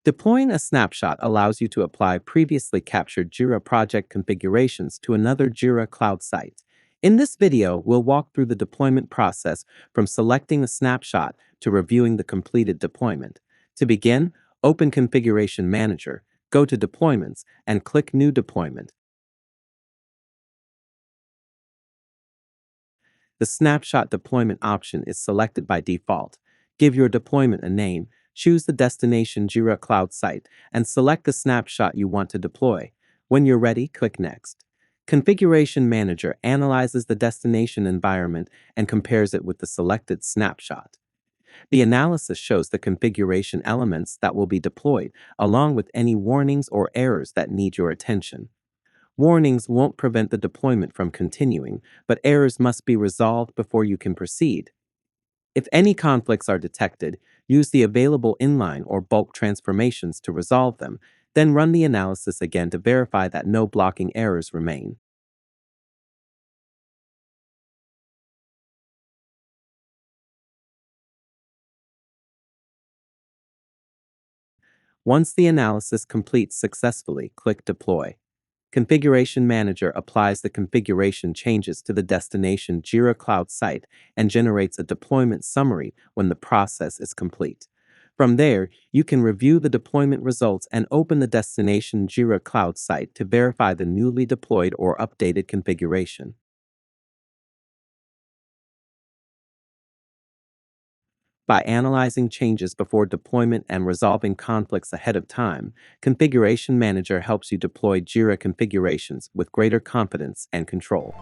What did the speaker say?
Deploying a snapshot allows you to apply previously captured Jira project configurations to another Jira Cloud site. In this video, we'll walk through the deployment process from selecting the snapshot to reviewing the completed deployment. To begin, open Configuration Manager, go to Deployments, and click New Deployment. The snapshot deployment option is selected by default. Give your deployment a name, choose the destination Jira Cloud site, and select the snapshot you want to deploy. When you're ready, click Next. Configuration Manager analyzes the destination environment and compares it with the selected snapshot. The analysis shows the configuration elements that will be deployed, along with any warnings or errors that need your attention. Warnings won't prevent the deployment from continuing, but errors must be resolved before you can proceed. If any conflicts are detected, use the available inline or bulk transformations to resolve them, then run the analysis again to verify that no blocking errors remain. Once the analysis completes successfully, click Deploy. Configuration Manager applies the configuration changes to the destination Jira Cloud site and generates a deployment summary when the process is complete. From there, you can review the deployment results and open the destination Jira Cloud site to verify the newly deployed or updated configuration. By analyzing changes before deployment and resolving conflicts ahead of time, Configuration Manager helps you deploy Jira configurations with greater confidence and control.